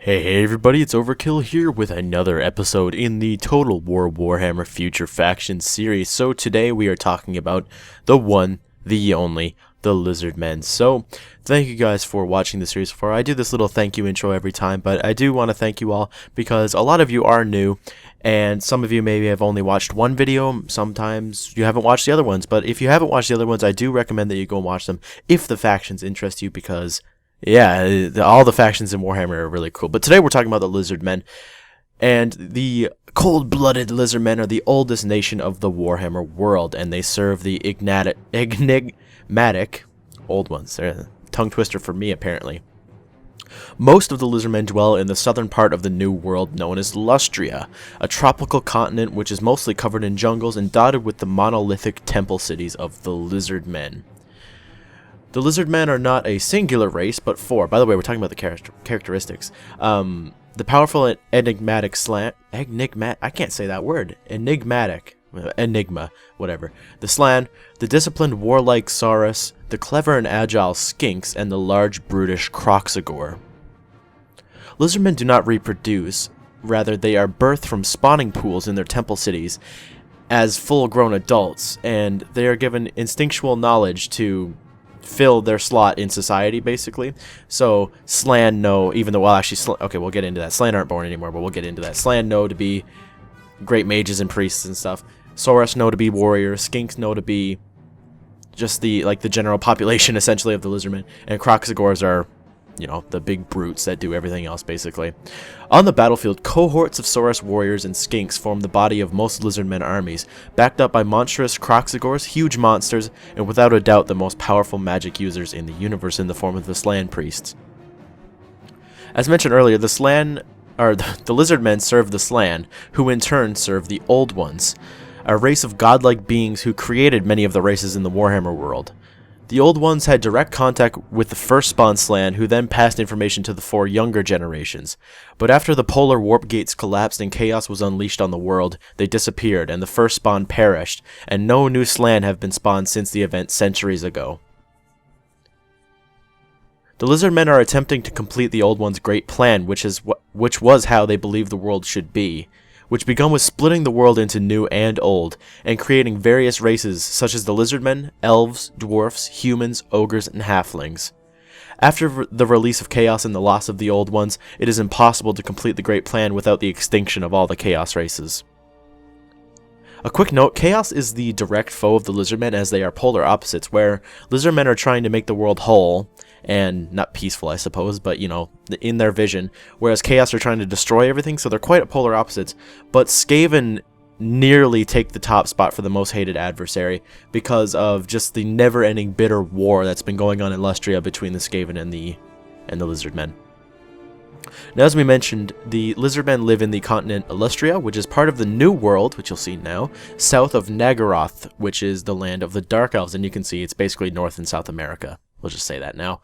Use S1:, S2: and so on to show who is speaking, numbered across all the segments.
S1: Hey everybody, it's Overkill here with another episode in the Total War Warhammer Future Factions series. So today we are talking about the one, the only, the Lizardmen. So thank you guys for watching the series before. I do this little thank you intro every time, but I do want to thank you all because a lot of you are new and some of you maybe have only watched one video. Sometimes you haven't watched the other ones, but if you haven't watched the other ones, I do recommend that you go and watch them if the factions interest you because yeah, all the factions in Warhammer are really cool. But today we're talking about the Lizardmen. And the cold-blooded Lizardmen are the oldest nation of the Warhammer world. And they serve the enigmatic old ones. They're a tongue twister for me, apparently. Most of the Lizardmen dwell in the southern part of the New World known as Lustria, a tropical continent which is mostly covered in jungles and dotted with the monolithic temple cities of the Lizardmen. The Lizardmen are not a singular race, but four. By the way, we're talking about the characteristics. The powerful enigmatic slant... I can't say that word. Enigma. Whatever. The Slan, the disciplined warlike Saurus, the clever and agile Skinks, and the large brutish Kroxigor. Lizardmen do not reproduce. Rather, they are birthed from spawning pools in their temple cities as full-grown adults, and they are given instinctual knowledge to fill their slot in society, basically. So Slan know, even though, well, actually, okay, we'll get into that. Slan aren't born anymore, but we'll get into that. Slan know to be great mages and priests and stuff. Saurus know to be warriors. Skinks know to be just the general population, essentially, of the Lizardmen. And Kroxigors are, you know, the big brutes that do everything else, basically. On the battlefield, cohorts of Saurus warriors and Skinks form the body of most Lizardmen armies, backed up by monstrous Kroxigors, huge monsters, and without a doubt the most powerful magic users in the universe in the form of the Slan priests. As mentioned earlier, the Lizardmen serve the Slan, who in turn serve the Old Ones, a race of godlike beings who created many of the races in the Warhammer world. The Old Ones had direct contact with the first spawn Slan, who then passed information to the four younger generations. But after the polar warp gates collapsed and chaos was unleashed on the world, they disappeared, and the first spawn perished, and no new Slan have been spawned since the event centuries ago. The Lizardmen are attempting to complete the Old Ones' great plan, which was how they believed the world should be, which began with splitting the world into new and old, and creating various races such as the Lizardmen, elves, dwarfs, humans, ogres, and halflings. After the release of Chaos and the loss of the Old Ones, it is impossible to complete the Great Plan without the extinction of all the Chaos races. A quick note, Chaos is the direct foe of the Lizardmen as they are polar opposites, where Lizardmen are trying to make the world whole, and not peaceful I suppose, but you know, in their vision, whereas Chaos are trying to destroy everything, so they're quite at polar opposites. But Skaven nearly take the top spot for the most hated adversary because of just the never-ending bitter war that's been going on in Lustria between the Skaven and the Lizardmen. Now, as we mentioned, the Lizardmen live in the continent Lustria, which is part of the New World, which you'll see now, south of Nagaroth, which is the land of the Dark Elves, and you can see it's basically North and South America. We'll just say that now.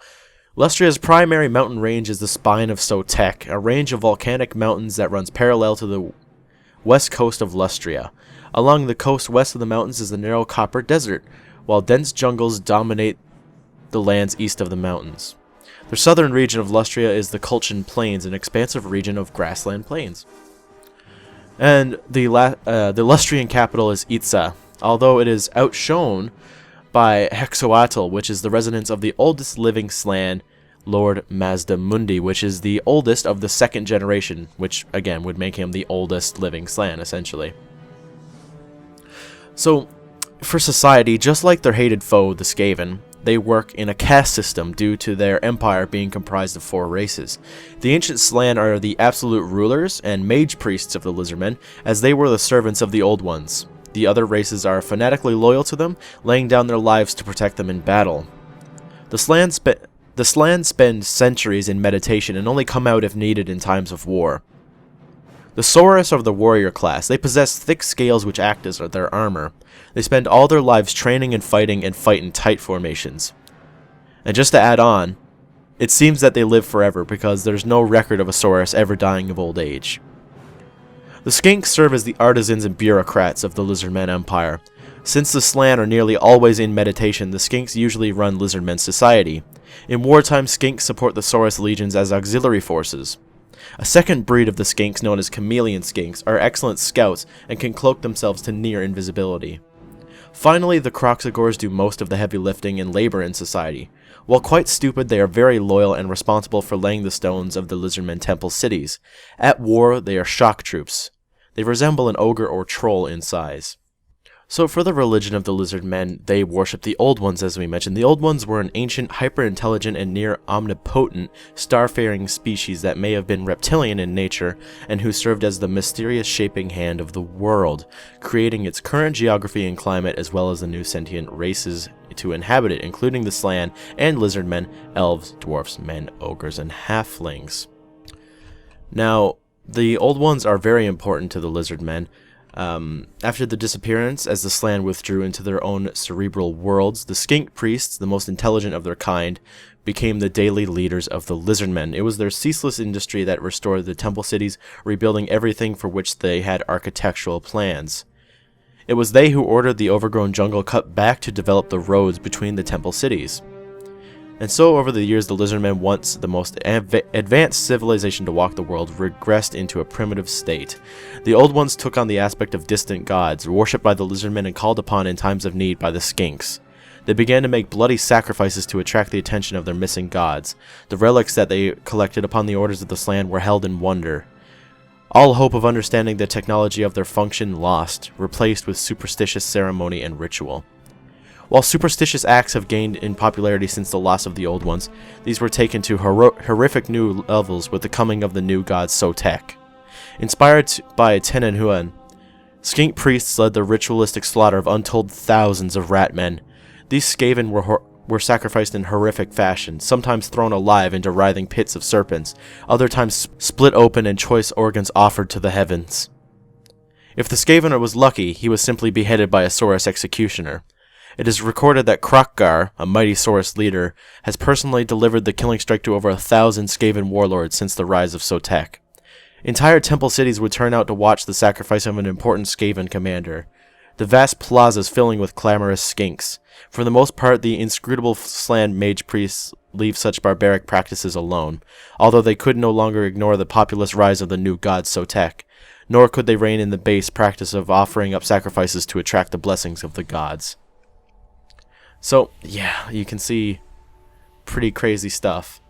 S1: Lustria's primary mountain range is the Spine of Sotek, a range of volcanic mountains that runs parallel to the west coast of Lustria. Along the coast west of the mountains is the narrow Copper Desert, while dense jungles dominate the lands east of the mountains. The southern region of Lustria is the Kulchin Plains, an expansive region of grassland plains. And the Lustrian capital is Itza, although it is outshone by Hexoatl, which is the residence of the oldest living Slan, Lord Mazdamundi, which is the oldest of the second generation, which again would make him the oldest living Slan, essentially. So, for society, just like their hated foe, the Skaven, they work in a caste system due to their empire being comprised of four races. The ancient Slan are the absolute rulers and mage priests of the Lizardmen, as they were the servants of the Old Ones. The other races are fanatically loyal to them, laying down their lives to protect them in battle. The Slan spend centuries in meditation and only come out if needed in times of war. The Saurus are the warrior class. They possess thick scales which act as their armor. They spend all their lives training and fight in tight formations. And just to add on, it seems that they live forever because there's no record of a Saurus ever dying of old age. The Skinks serve as the artisans and bureaucrats of the Lizardmen Empire. Since the Slan are nearly always in meditation, the Skinks usually run Lizardmen society. In wartime, Skinks support the Saurus legions as auxiliary forces. A second breed of the skinks, known as chameleon skinks, are excellent scouts and can cloak themselves to near invisibility. Finally, the Kroxigors do most of the heavy lifting and labor in society. While quite stupid, they are very loyal and responsible for laying the stones of the Lizardmen temple cities. At war, they are shock troops. They resemble an ogre or troll in size. So for the religion of the Lizardmen, they worship the Old Ones, as we mentioned. The Old Ones were an ancient, hyper-intelligent, and near-omnipotent starfaring species that may have been reptilian in nature, and who served as the mysterious shaping hand of the world, creating its current geography and climate, as well as the new sentient races to inhabit it, including the Slan and Lizardmen, elves, dwarfs, men, ogres, and halflings. Now, the Old Ones are very important to the Lizardmen. After the disappearance, as the Slan withdrew into their own cerebral worlds, the skink priests, the most intelligent of their kind, became the daily leaders of the Lizardmen. It was their ceaseless industry that restored the temple cities, rebuilding everything for which they had architectural plans. It was they who ordered the overgrown jungle cut back to develop the roads between the temple cities. And so, over the years, the Lizardmen, once the most advanced civilization to walk the world, regressed into a primitive state. The Old Ones took on the aspect of distant gods, worshipped by the Lizardmen and called upon in times of need by the skinks. They began to make bloody sacrifices to attract the attention of their missing gods. The relics that they collected upon the orders of the Slan were held in wonder. All hope of understanding the technology of their function lost, replaced with superstitious ceremony and ritual. While superstitious acts have gained in popularity since the loss of the Old Ones, these were taken to horrific new levels with the coming of the new god Sotek. Inspired by Tenenhuan, skink priests led the ritualistic slaughter of untold thousands of rat men. These Skaven were sacrificed in horrific fashion, sometimes thrown alive into writhing pits of serpents, other times split open and choice organs offered to the heavens. If the Skavener was lucky, he was simply beheaded by a Saurus executioner. It is recorded that Kroxgar, a mighty Saurus leader, has personally delivered the killing strike to over 1,000 Skaven warlords since the rise of Sotek. Entire temple cities would turn out to watch the sacrifice of an important Skaven commander. The vast plazas filling with clamorous skinks. For the most part, the inscrutable Slan mage priests leave such barbaric practices alone, although they could no longer ignore the populous rise of the new god Sotek, nor could they rein in the base practice of offering up sacrifices to attract the blessings of the gods. So, yeah, you can see pretty crazy stuff.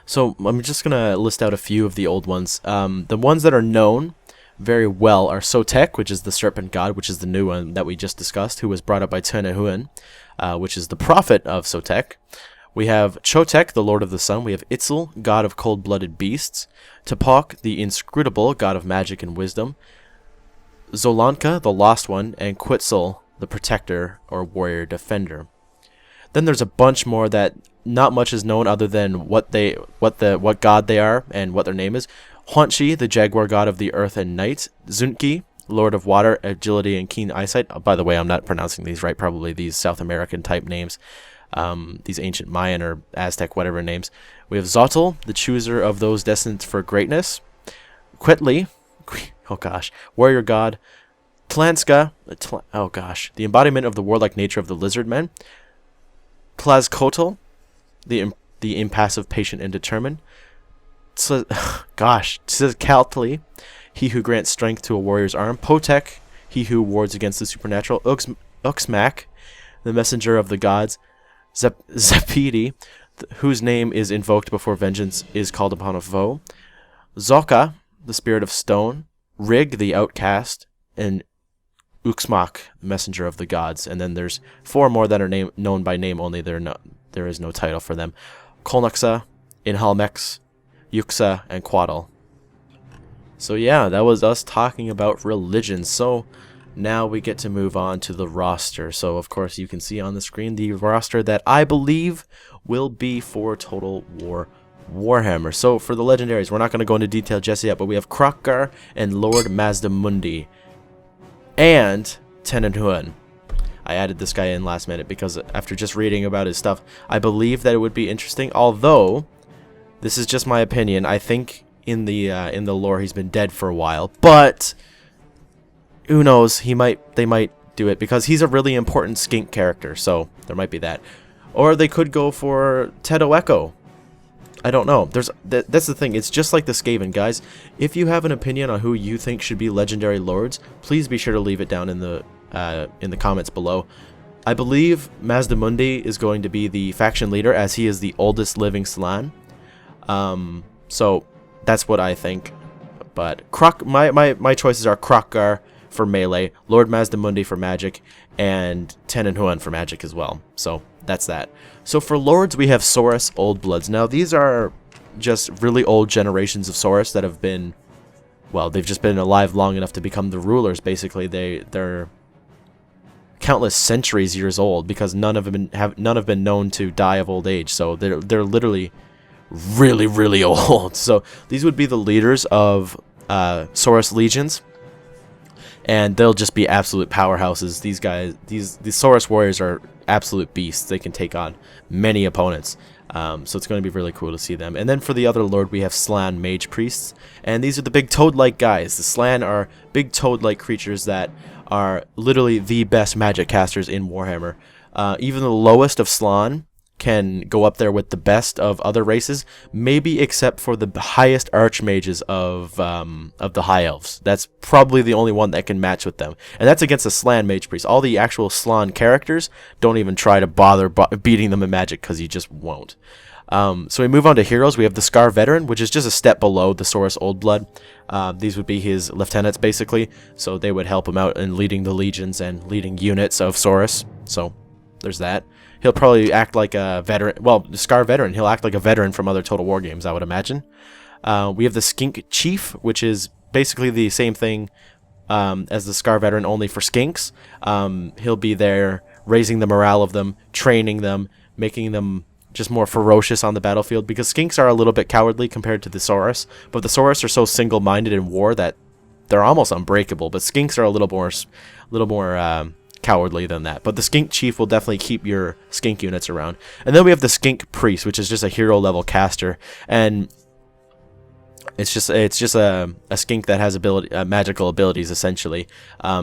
S1: So, I'm just going to list out a few of the Old Ones. The ones that are known very well are Sotek, which is the serpent god, which is the new one that we just discussed, who was brought up by Tenenhuan, which is the prophet of Sotek. We have Chotek, the lord of the sun. We have Itzel, god of cold-blooded beasts. Topok, the inscrutable, god of magic and wisdom. Zolanka, the lost one. And Quetzal, the protector or warrior defender. Then there's a bunch more that not much is known other than what god they are and what their name is. Huanchi, the jaguar god of the earth and night. Zunki, lord of water, agility, and keen eyesight. Oh, by the way, I'm not pronouncing these right, probably these South American type names. These ancient Mayan or Aztec whatever names. We have Zotl, the chooser of those destined for greatness. Quetli, oh gosh, warrior god. Tlanska, oh gosh, the embodiment of the warlike nature of the Lizardmen. Tlazkotl, the impassive, patient, and determined. Tzkaltli, he who grants strength to a warrior's arm. Potek, he who wards against the supernatural. Uxmak, the messenger of the gods. Zepidi, whose name is invoked before vengeance is called upon a foe. Zoka, the spirit of stone. Rig, the outcast. And Uxmak, the messenger of the gods. And then there's 4 more that are known by name only. There is no title for them. Kolnaxa, Inhalmex, Yuxa, and Quaddle. So yeah, that was us talking about religion. So now we get to move on to the roster. So of course you can see on the screen the roster that I believe will be for Total War Warhammer. So for the legendaries, we're not going to go into detail just yet, but we have Kroxgar and Lord Mazdamundi. And Tenenhuan. I added this guy in last minute because after just reading about his stuff, I believe that it would be interesting. Although, this is just my opinion. I think in the lore he's been dead for a while, but who knows? They might do it because he's a really important skink character. So there might be that, or they could go for Tedo Echo. I don't know. That's the thing. It's just like the Skaven, guys. If you have an opinion on who you think should be legendary lords, please be sure to leave it down in the comments below. I believe Mazdamundi is going to be the faction leader, as he is the oldest living Slann. So that's what I think. But my choices are Krokgar for melee, Lord Mazdamundi for magic, and Tenenhuan for magic as well. So that's that. So for lords, we have Saurus Old Bloods. Now these are just really old generations of Saurus that have been, well, they've just been alive long enough to become the rulers. Basically, they're countless centuries years old, because none have been known to die of old age. So they're literally really old. So these would be the leaders of Saurus legions, and they'll just be absolute powerhouses. These guys, these Saurus warriors are absolute beasts. They can take on many opponents. So it's going to be really cool to see them. And then for the other lord, we have Slann mage priests, and these are the big toad-like guys. The Slann are big toad-like creatures that are literally the best magic casters in Warhammer. Even the lowest of Slann can go up there with the best of other races, maybe except for the highest archmages of the high elves. That's probably the only one that can match with them, and that's against a Slann mage priest. All the actual Slann characters, don't even try to bother beating them in magic, because you just won't. So we move on to heroes. We have the Scar Veteran, which is just a step below the Saurus Old Blood. These would be his lieutenants, basically, so they would help him out in leading the legions and leading units of Saurus. So there's that. He'll probably act like a veteran. Well, the Scar Veteran, he'll act like a veteran from other Total War games, I would imagine. We have the Skink Chief, which is basically the same thing as the Scar Veteran, only for skinks. He'll be there raising the morale of them, training them, making them just more ferocious on the battlefield, because skinks are a little bit cowardly compared to the Saurus, but the Saurus are so single-minded in war that they're almost unbreakable, but skinks are a little more cowardly than that. But the Skink Chief will definitely keep your skink units around. And then we have the Skink Priest, which is just a hero level caster, and it's just a skink that has magical abilities, essentially.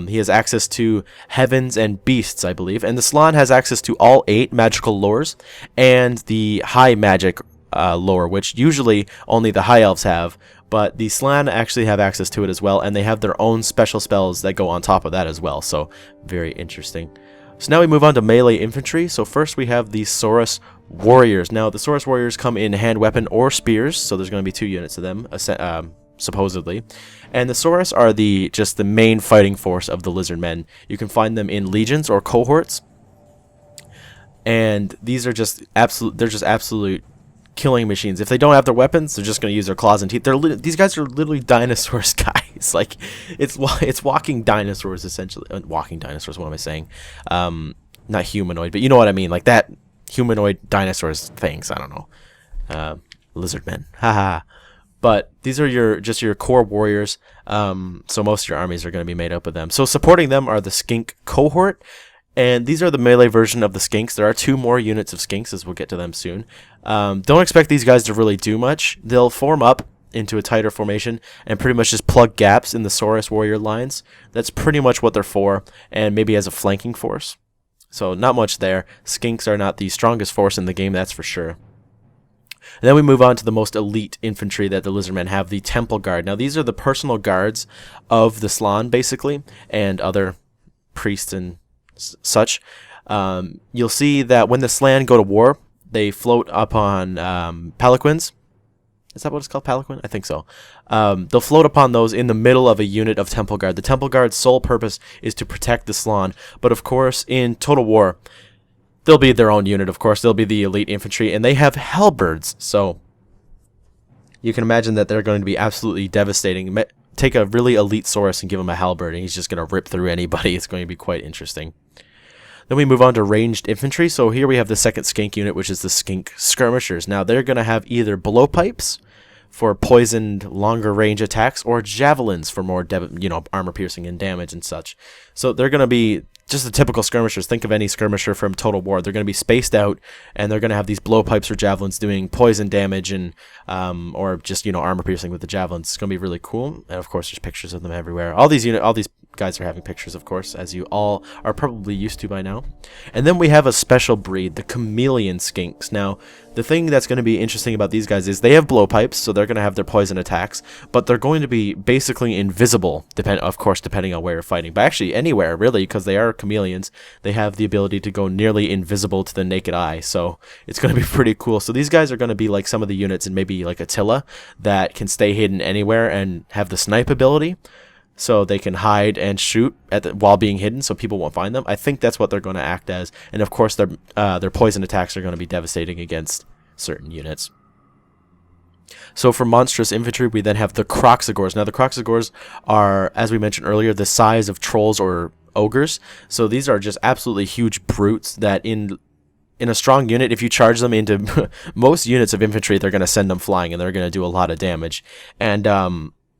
S1: He has access to heavens and beasts, I believe, and the Slann has access to all 8 magical lores and the high magic lore, which usually only the high elves have, but the Slann actually have access to it as well, and they have their own special spells that go on top of that as well. So very interesting. So now we move on to melee infantry. So first we have the Saurus Warriors. Now the Saurus Warriors come in hand weapon or spears, so there's going to be 2 units of them, supposedly. And the Saurus are just the main fighting force of the Lizardmen. You can find them in legions or cohorts, and these are just absolute killing machines. If they don't have their weapons, they're just going to use their claws and teeth. These guys are literally dinosaurs, guys. Like, it's walking dinosaurs, essentially. Walking dinosaurs, what am I saying? Not humanoid, but you know what I mean. Like that humanoid dinosaurs things. I don't know. Lizardmen. Haha. But these are your core warriors. So most of your armies are going to be made up of them. So supporting them are the Skink cohort. And these are the melee version of the skinks. There are 2 more units of skinks, as we'll get to them soon. Don't expect these guys to really do much. They'll form up into a tighter formation and pretty much just plug gaps in the Saurus warrior lines. That's pretty much what they're for, and maybe as a flanking force. So not much there. Skinks are not the strongest force in the game, that's for sure. And then we move on to the most elite infantry that the Lizardmen have, the Temple Guard. Now these are the personal guards of the Slann, basically, and other priests and such. You'll see that when the Slann go to war, they float upon palanquins. Is that what it's called? Palanquin? I think so. They'll float upon those in the middle of a unit of Temple Guard. The Temple Guard's sole purpose is to protect the Slann, but of course, in Total War, they'll be their own unit, of course. They'll be the elite infantry, and they have halberds, so you can imagine that they're going to be absolutely devastating. Take a really elite Saurus and give him a halberd, and he's just going to rip through anybody. It's going to be quite interesting. Then we move on to ranged infantry. So here we have the second skink unit, which is the Skink Skirmishers. Now they're going to have either blowpipes for poisoned longer range attacks, or javelins for more armor piercing and damage and such. So they're going to be just the typical skirmishers. Think of any skirmisher from Total War. They're going to be spaced out, and they're going to have these blowpipes or javelins doing poison damage and or just armor piercing with the javelins. It's going to be really cool. And of course, there's pictures of them everywhere. All these guys are having pictures, of course, as you all are probably used to by now. And then we have a special breed, the chameleon skinks. Now, the thing that's going to be interesting about these guys is they have blowpipes, so they're going to have their poison attacks, but they're going to be basically invisible, of course, depending on where you're fighting. But actually, anywhere, really, because they are chameleons, they have the ability to go nearly invisible to the naked eye, so it's going to be pretty cool. So these guys are going to be like some of the units in maybe like Attila that can stay hidden anywhere and have the snipe ability, so they can hide and shoot while being hidden, so people won't find them. I think that's what they're going to act as, and of course their poison attacks are going to be devastating against certain units. So for monstrous infantry, we then have the Kroxigors. Now the Kroxigors are, as we mentioned earlier, the size of trolls or ogres. So these are just absolutely huge brutes that in a strong unit, if you charge them into most units of infantry, they're going to send them flying, and they're going to do a lot of damage. And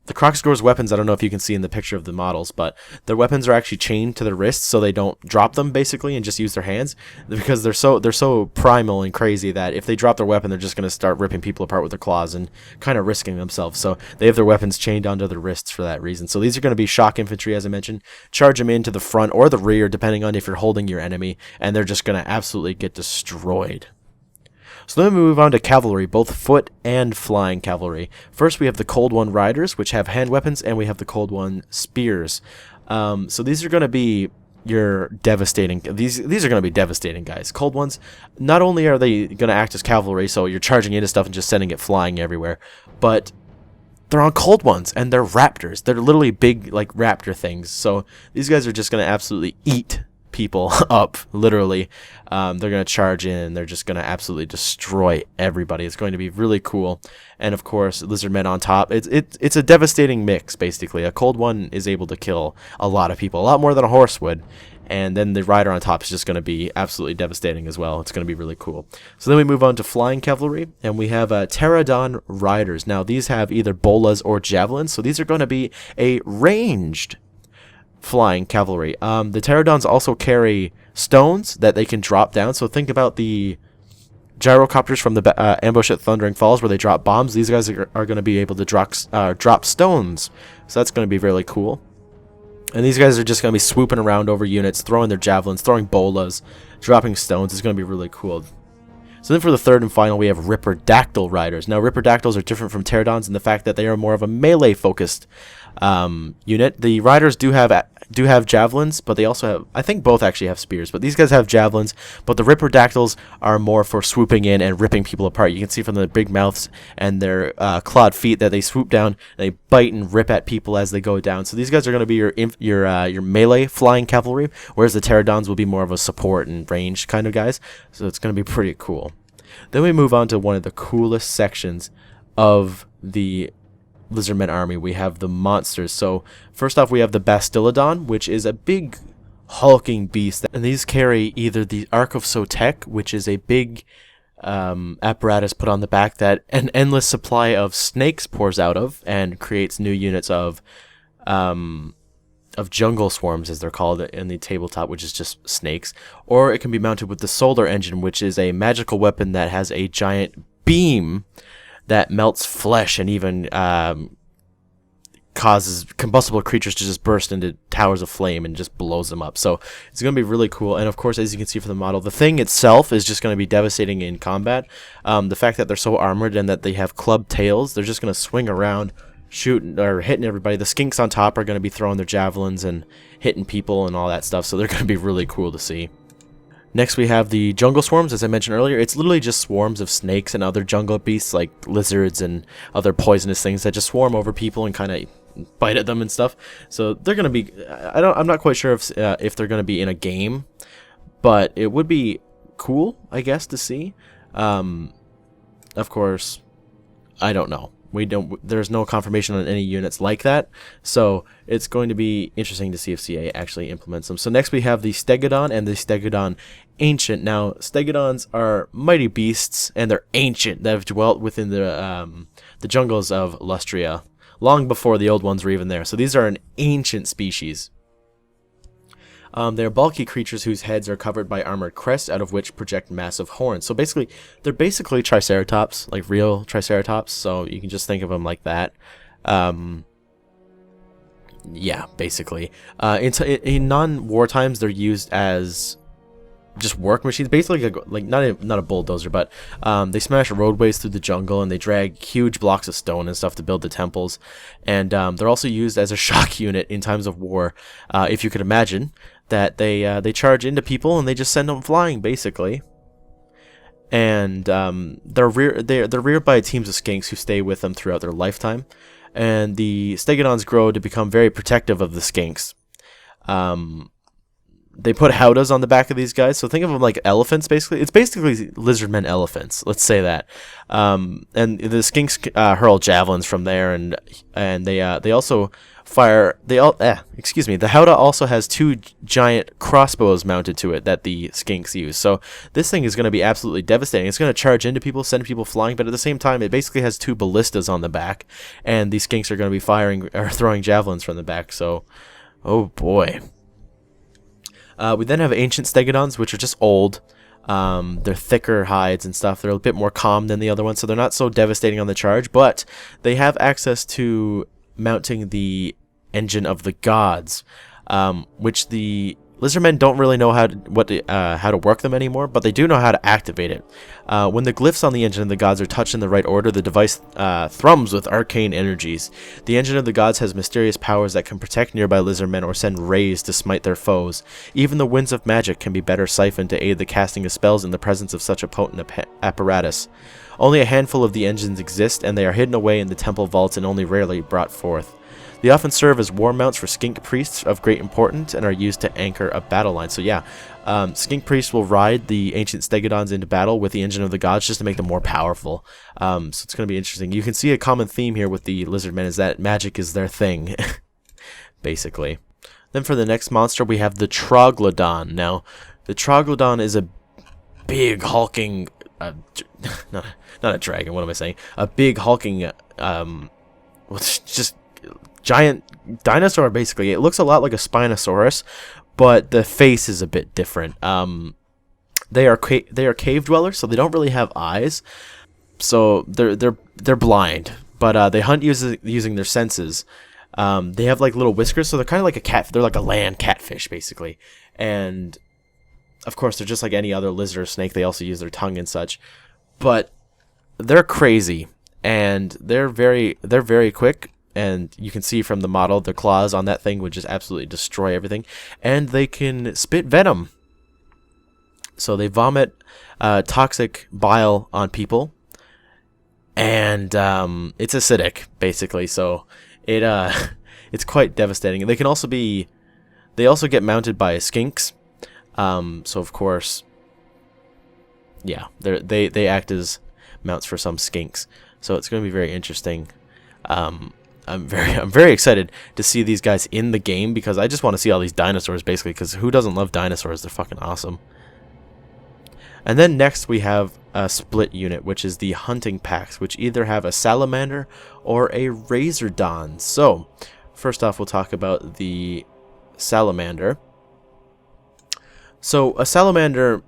S1: the Kroxigors' weapons, I don't know if you can see in the picture of the models, but their weapons are actually chained to their wrists, so they don't drop them, basically, and just use their hands, because they're so primal and crazy that if they drop their weapon, they're just going to start ripping people apart with their claws and kind of risking themselves. So they have their weapons chained onto their wrists for that reason. So these are going to be shock infantry, as I mentioned. Charge them into the front or the rear, depending on if you're holding your enemy, and they're just going to absolutely get destroyed. So then we move on to cavalry, both foot and flying cavalry. First, we have the Cold One Riders, which have hand weapons, and we have the Cold One Spears. So these are going to be your devastating. These are going to be devastating, guys. Cold Ones, not only are they going to act as cavalry, so you're charging into stuff and just sending it flying everywhere, but they're on Cold Ones, and they're raptors. They're literally big, like, raptor things. So these guys are just going to absolutely eat people up, literally. They're going to charge in, and they're just going to absolutely destroy everybody. It's going to be really cool. And of course, Lizardmen on top. It's a devastating mix, basically. A Cold One is able to kill a lot of people, a lot more than a horse would. And then the rider on top is just going to be absolutely devastating as well. It's going to be really cool. So then we move on to flying cavalry, and we have Pterodon riders. Now these have either bolas or javelins, so these are going to be a ranged flying cavalry. The pterodons also carry stones that they can drop down. So think about the gyrocopters from the ambush at Thundering Falls, where they drop bombs. These guys are going to be able to drop stones. So that's going to be really cool. And these guys are just going to be swooping around over units, throwing their javelins, throwing bolas, dropping stones. It's going to be really cool. So then for the third and final, we have Ripperdactyl riders. Now, Ripperdactyls are different from pterodons in the fact that they are more of a melee-focused unit. The riders do have javelins, but they also have, I think both actually have spears, but these guys have javelins. But the Ripperdactyls are more for swooping in and ripping people apart. You can see from the big mouths and their clawed feet that they swoop down, and they bite and rip at people as they go down. So these guys are going to be your melee flying cavalry, whereas the pterodons will be more of a support and range kind of guys. So it's going to be pretty cool. Then we move on to one of the coolest sections of the Lizardmen army. We have the monsters. So first off, we have the Bastillodon, which is a big hulking beast, and these carry either the Ark of Sotek, which is a big apparatus put on the back that an endless supply of snakes pours out of and creates new units of jungle swarms, as they're called in the tabletop, which is just snakes. Or it can be mounted with the Solar Engine, which is a magical weapon that has a giant beam that melts flesh and even causes combustible creatures to just burst into towers of flame and just blows them up. So it's going to be really cool. And of course, as you can see from the model, the thing itself is just going to be devastating in combat. The fact that they're so armored and that they have club tails, they're just going to swing around, shooting or hitting everybody. The skinks on top are going to be throwing their javelins and hitting people and all that stuff. So they're going to be really cool to see. Next, we have the jungle swarms, as I mentioned earlier. It's literally just swarms of snakes and other jungle beasts like lizards and other poisonous things that just swarm over people and kind of bite at them and stuff. So they're going to be, I'm not quite sure if they're going to be in a game, but it would be cool, I guess, to see. Of course, I don't know. There's no confirmation on any units like that, so it's going to be interesting to see if CA actually implements them. So next we have the Stegodon and the Stegodon Ancient. Now, Stegodons are mighty beasts, and they're ancient, that have dwelt within the jungles of Lustria long before the old ones were even there. So these are an ancient species. They're bulky creatures whose heads are covered by armored crests, out of which project massive horns. So basically, they're basically Triceratops, like real Triceratops. So you can just think of them like that. yeah, basically. In non-war times, they're used as just work machines, basically, like not a bulldozer, but they smash roadways through the jungle, and they drag huge blocks of stone and stuff to build the temples. And they're also used as a shock unit in times of war. If you could imagine that they charge into people and they just send them flying, basically. And they're reared by teams of skinks who stay with them throughout their lifetime. And the stegodons grow to become very protective of the skinks. They put howdahs on the back of these guys, so think of them like elephants, basically. It's basically lizardmen elephants, let's say that. And the skinks hurl javelins from there, and they also fire. The howdah also has 2 giant crossbows mounted to it that the skinks use. So this thing is going to be absolutely devastating. It's going to charge into people, send people flying, but at the same time, it basically has 2 ballistas on the back, and these skinks are going to be firing or throwing javelins from the back. So, oh boy. We then have ancient stegodons, which are just old. They're thicker hides and stuff. They're a bit more calm than the other ones, so they're not so devastating on the charge, but they have access to mounting the engine of the gods, which the Lizardmen don't really know how to work them anymore, but they do know how to activate it. When the glyphs on the engine of the gods are touched in the right order, the device thrums with arcane energies. The engine of the gods has mysterious powers that can protect nearby Lizardmen or send rays to smite their foes. Even the winds of magic can be better siphoned to aid the casting of spells in the presence of such a potent apparatus. Only a handful of the engines exist, and they are hidden away in the temple vaults and only rarely brought forth. They often serve as war mounts for skink priests of great importance and are used to anchor a battle line. So yeah, skink priests will ride the ancient stegodons into battle with the engine of the gods just to make them more powerful. So it's going to be interesting. You can see a common theme here with the Lizardmen is that magic is their thing, basically. Then for the next monster, we have the Troglodon. Now, the Troglodon is a big hulking, not a dragon, what am I saying? A big hulking, just giant dinosaur, basically. It looks a lot like a Spinosaurus, but the face is a bit different. They are cave dwellers, so they don't really have eyes. So they're blind, but they hunt using their senses. They have like little whiskers, so they're kind of like a cat. They're like a land catfish, basically. And of course, they're just like any other lizard or snake. They also use their tongue and such, but they're crazy and they're very quick. And you can see from the model, the claws on that thing would just absolutely destroy everything. And they can spit venom. So they vomit toxic bile on people. And it's acidic, basically. So it's quite devastating. And they also get mounted by skinks. So of course, yeah, they act as mounts for some skinks. So it's going to be very interesting. I'm very excited to see these guys in the game because I just want to see all these dinosaurs, basically, because who doesn't love dinosaurs? They're fucking awesome. And then next we have a split unit, which is the hunting packs, which either have a salamander or a razordon. So first off, we'll talk about the salamander. So a salamander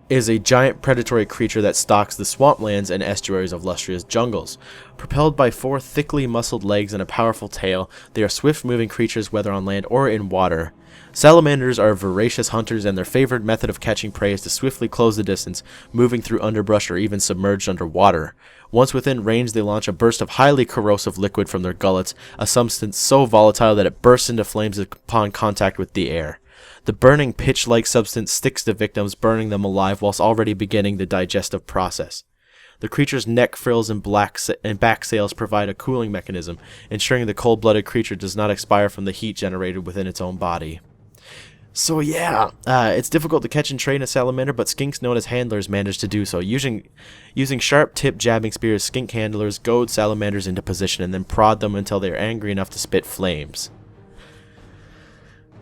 S1: is a giant predatory creature that stalks the swamplands and estuaries of Lustria's jungles. Propelled by 4 thickly muscled legs and a powerful tail, they are swift-moving creatures whether on land or in water. Salamanders are voracious hunters, and their favorite method of catching prey is to swiftly close the distance, moving through underbrush or even submerged underwater. Once within range, they launch a burst of highly corrosive liquid from their gullets, a substance so volatile that it bursts into flames upon contact with the air. The burning pitch-like substance sticks to victims, burning them alive whilst already beginning the digestive process. The creature's neck frills and back sails provide a cooling mechanism, ensuring the cold-blooded creature does not expire from the heat generated within its own body. So yeah, it's difficult to catch and train a salamander, but skinks known as handlers manage to do so. Using sharp-tipped jabbing spears, skink handlers goad salamanders into position and then prod them until they are angry enough to spit flames.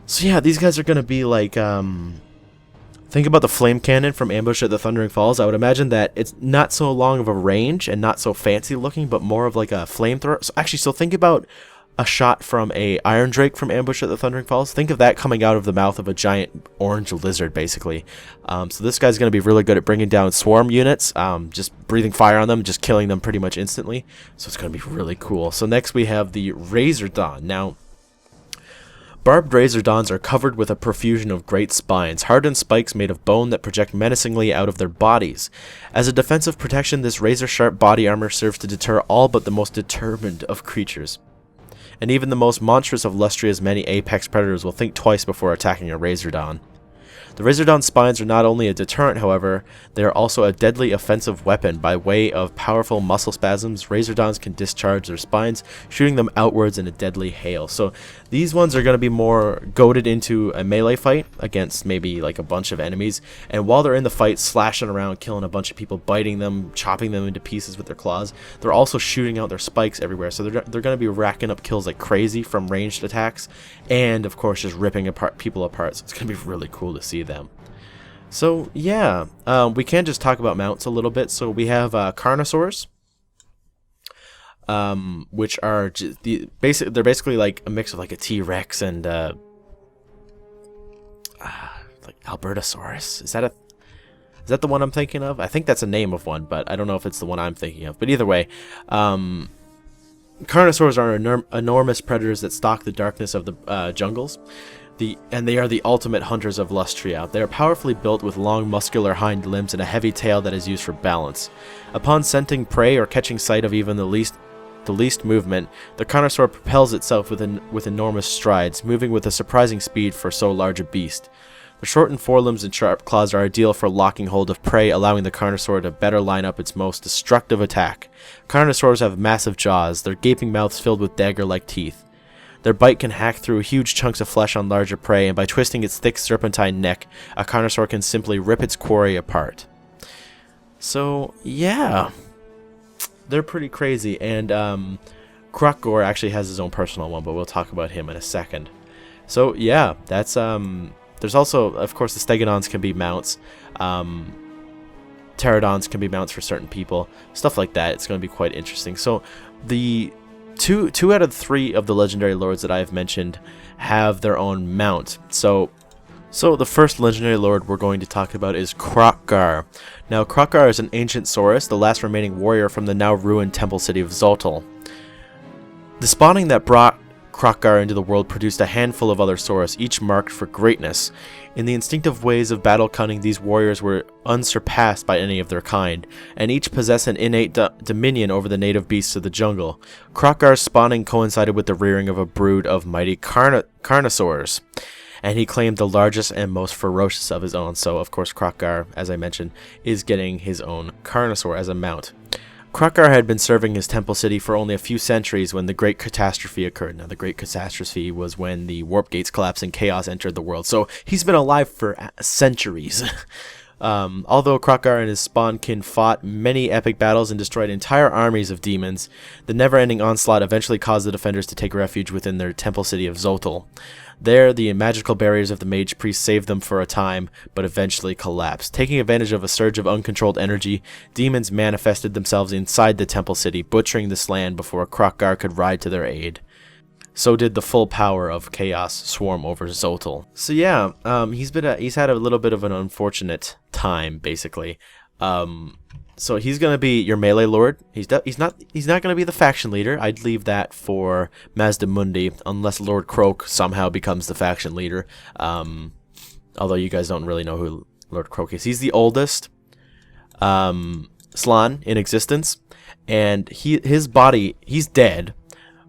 S1: So yeah, these guys are going to be like, think about the flame cannon from Ambush at the Thundering Falls. I would imagine that it's not so long of a range and not so fancy looking, but more of like a flamethrower. So think about a shot from a Iron Drake from Ambush at the Thundering Falls. Think of that coming out of the mouth of a giant orange lizard, basically. So this guy's going to be really good at bringing down swarm units, just breathing fire on them, just killing them pretty much instantly. So it's going to be really cool. So next we have the Razordon. Now, Barbed Razordons are covered with a profusion of great spines, hardened spikes made of bone that project menacingly out of their bodies. As a defensive protection, this razor-sharp body armor serves to deter all but the most determined of creatures. And even the most monstrous of Lustria's many apex predators will think twice before attacking a Razordon. The Razordon spines are not only a deterrent, however, they are also a deadly offensive weapon. By way of powerful muscle spasms, Razordons can discharge their spines, shooting them outwards in a deadly hail. So these ones are going to be more goaded into a melee fight against maybe like a bunch of enemies, and while they're in the fight, slashing around, killing a bunch of people, biting them, chopping them into pieces with their claws, they're also shooting out their spikes everywhere. So they're going to be racking up kills like crazy from ranged attacks, and of course just ripping people apart. So it's going to be really cool to see them. So yeah, we can just talk about mounts a little bit. So we have Carnosaurs, which are they're basically like a mix of like a T-Rex and like Albertosaurus. Is that the one I'm thinking of? I think that's a name of one, but I don't know if it's the one I'm thinking of. But either way, Carnosaurs are enormous predators that stalk the darkness of the jungles. And they are the ultimate hunters of Lustria. They are powerfully built with long muscular hind limbs and a heavy tail that is used for balance. Upon scenting prey or catching sight of even the least movement, the Carnosaur propels itself with enormous strides, moving with a surprising speed for so large a beast. The shortened forelimbs and sharp claws are ideal for locking hold of prey, allowing the Carnosaur to better line up its most destructive attack. Carnosaurs have massive jaws, their gaping mouths filled with dagger-like teeth. Their bite can hack through huge chunks of flesh on larger prey, and by twisting its thick serpentine neck, a Carnosaur can simply rip its quarry apart. So, yeah. They're pretty crazy, and Krokgor actually has his own personal one, but we'll talk about him in a second. So, yeah, that's, there's also, of course, the Stegodons can be mounts. Pterodons can be mounts for certain people. Stuff like that. It's going to be quite interesting. So, the Two out of 3 of the legendary lords that I have mentioned have their own mount. So the first legendary lord we're going to talk about is Krokgar. Now, Krokgar is an ancient Saurus, the last remaining warrior from the now ruined temple city of Zoltl. The spawning that brought Krokgar into the world produced a handful of other Saurus, each marked for greatness. In the instinctive ways of battle cunning, these warriors were unsurpassed by any of their kind, and each possessed an innate dominion over the native beasts of the jungle. Krokgar's spawning coincided with the rearing of a brood of mighty Carnosaurs, and he claimed the largest and most ferocious of his own. So, of course, Krokgar, as I mentioned, is getting his own Carnosaur as a mount. Krokgar had been serving his temple city for only a few centuries when the Great Catastrophe occurred. Now, the Great Catastrophe was when the warp gates collapsed and chaos entered the world. So he's been alive for centuries. Although Krokgar and his spawn-kin fought many epic battles and destroyed entire armies of demons, the never-ending onslaught eventually caused the defenders to take refuge within their temple city of Zoltl. There, the magical barriers of the mage priest saved them for a time, but eventually collapsed. Taking advantage of a surge of uncontrolled energy, demons manifested themselves inside the temple city, butchering this land before Krokgar could ride to their aid. So did the full power of chaos swarm over Zoltl. So yeah, he's had a little bit of an unfortunate time, basically. So he's gonna be your melee lord. He's not gonna be the faction leader. I'd leave that for Mazdamundi, unless Lord Croak somehow becomes the faction leader. Although you guys don't really know who Lord Croak is. He's the oldest Slan in existence, and his body, he's dead,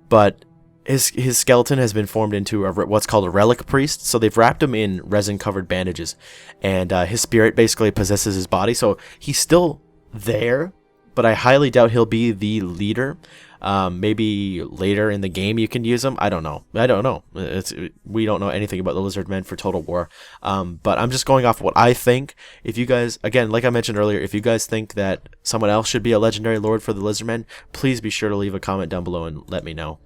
S1: but his skeleton has been formed into what's called a relic priest. So they've wrapped him in resin-covered bandages, and his spirit basically possesses his body. So he's still there, but I highly doubt he'll be the leader. Maybe later in the game you can use him. I don't know. We don't know anything about the Lizardmen for Total War. But I'm just going off what I think. If you guys, again, like I mentioned earlier, if you guys think that someone else should be a legendary lord for the Lizardmen, please be sure to leave a comment down below and let me know.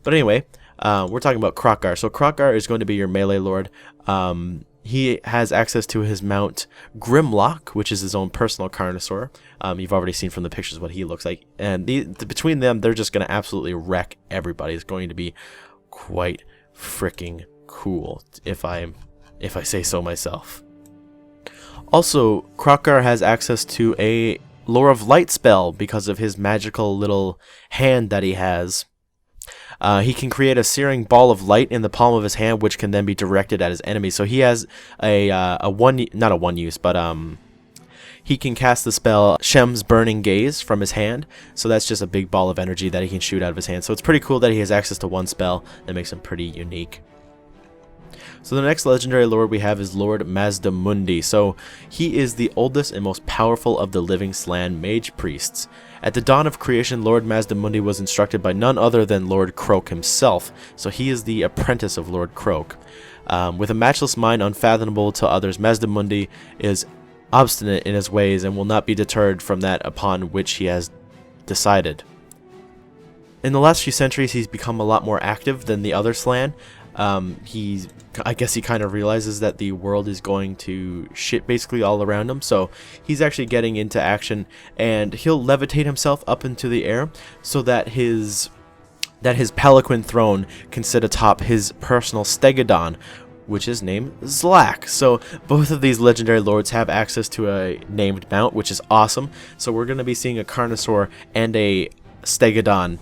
S1: But anyway, we're talking about Krokgar. So Krokgar is going to be your melee lord. He has access to his mount Grimlock, which is his own personal Carnosaur. You've already seen from the pictures what he looks like. And between them, they're just going to absolutely wreck everybody. It's going to be quite freaking cool, if I say so myself. Also, Krokgar has access to a Lore of Light spell because of his magical little hand that he has. He can create a searing ball of light in the palm of his hand, which can then be directed at his enemies. So he has not a one use, but he can cast the spell Shem's Burning Gaze from his hand. So that's just a big ball of energy that he can shoot out of his hand. So it's pretty cool that he has access to one spell. That makes him pretty unique. So the next legendary lord we have is Lord Mazdamundi. So he is the oldest and most powerful of the living Slann mage priests. At the dawn of creation, Lord Mazdamundi was instructed by none other than Lord Croak himself. So he is the apprentice of Lord Croak. With a matchless mind unfathomable to others, Mazdamundi is obstinate in his ways and will not be deterred from that upon which he has decided. In the last few centuries, he's become a lot more active than the other Slann. I guess he kind of realizes that the world is going to shit basically all around him, so he's actually getting into action, and he'll levitate himself up into the air so that his palanquin throne can sit atop his personal stegodon, which is named Zlak. So both of these legendary lords have access to a named mount, which is awesome. So we're going to be seeing a Carnosaur and a stegodon,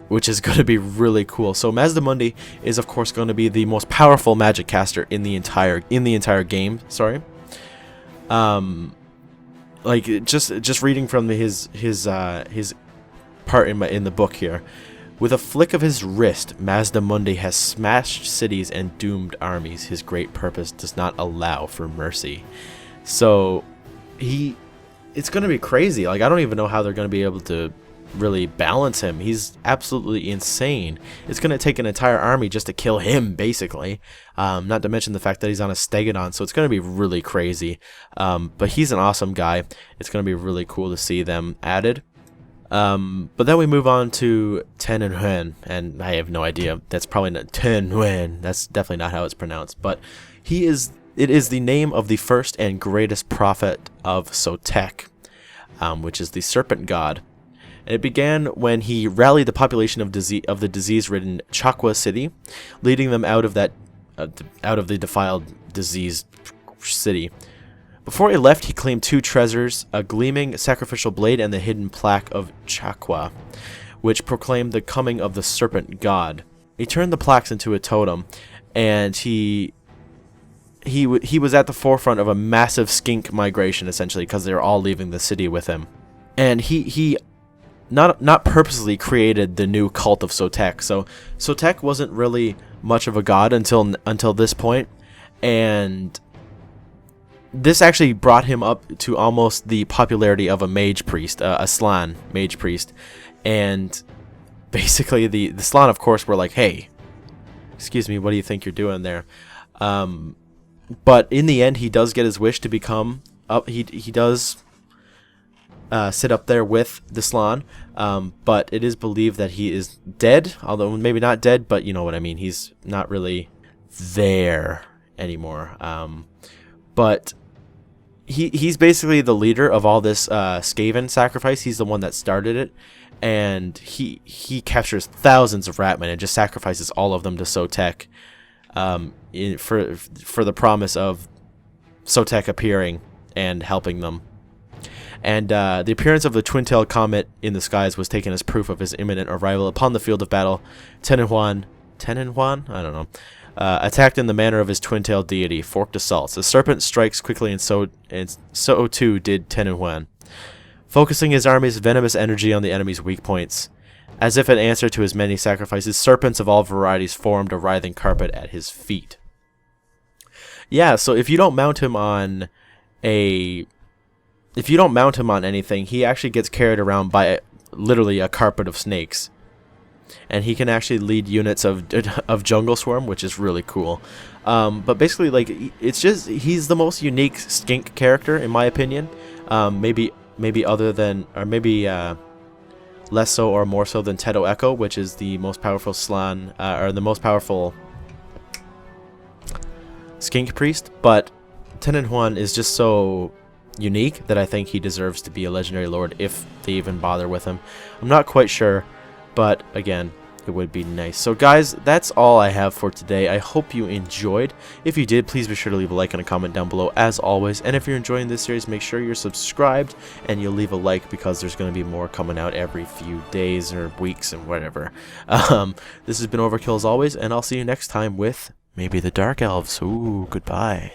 S1: which is going to be really cool. So Mazdamundi is of course going to be the most powerful magic caster in the entire game. Sorry. Like just reading from his part in the book here. With a flick of his wrist, Mazdamundi has smashed cities and doomed armies. His great purpose does not allow for mercy. So it's going to be crazy. Like, I don't even know how they're going to be able to really balance him. He's absolutely insane. It's going to take an entire army just to kill him, basically. Not to mention the fact that he's on a stegodon, so it's going to be really crazy. But he's an awesome guy. It's going to be really cool to see them added. But then we move on to Tenenwen, and I have no idea. That's probably not Tenenwen. That's definitely not how it's pronounced. But it is the name of the first and greatest prophet of Sotek, which is the serpent god. And it began when he rallied the population of the disease-ridden Chakwa city, leading them out of the defiled diseased city. Before he left, he claimed two treasures, a gleaming sacrificial blade and the hidden plaque of Chakwa, which proclaimed the coming of the serpent god. He turned the plaques into a totem, and he was at the forefront of a massive skink migration, essentially, because they were all leaving the city with him. And he not purposely created the new cult of Sotek. So Sotek wasn't really much of a god until this point, and this actually brought him up to almost the popularity of a mage priest, a Slann mage priest. And basically the Slann, of course, were like, hey, excuse me, what do you think you're doing there? But in the end, he does get his wish to become up. He does sit up there with the Slann, but it is believed that he is dead, although maybe not dead, but you know what I mean. He's not really there anymore. But he's basically the leader of all this Skaven sacrifice. He's the one that started it, and he captures thousands of Ratmen and just sacrifices all of them to Sotek, for the promise of Sotek appearing and helping them. And the appearance of the twin-tailed comet in the skies was taken as proof of his imminent arrival. Upon the field of battle, Tenenwen, I don't know, attacked in the manner of his twin-tailed deity, forked assaults. The serpent strikes quickly, and so too did Tenenwen, focusing his army's venomous energy on the enemy's weak points. As if in answer to his many sacrifices, serpents of all varieties formed a writhing carpet at his feet. Yeah, so if you don't mount him on anything, he actually gets carried around by literally a carpet of snakes. And he can actually lead units of Jungle Swarm, which is really cool. But basically, like, it's just, he's the most unique skink character, in my opinion. Maybe other than, or maybe less so or more so than Teto Echo, which is the most powerful Slann, or the most powerful skink priest. But Tenenwen is just so unique that I think he deserves to be a legendary lord if they even bother with him. I'm not quite sure, but again, It would be nice. So guys, that's all I have for today. I hope you enjoyed. If you did, please be sure to leave a like and a comment down below as always. And if you're enjoying this series, make sure you're subscribed and you'll leave a like, because there's going to be more coming out every few days or weeks and whatever. This has been Overkill as always, and I'll see you next time with maybe the Dark Elves. Ooh, goodbye.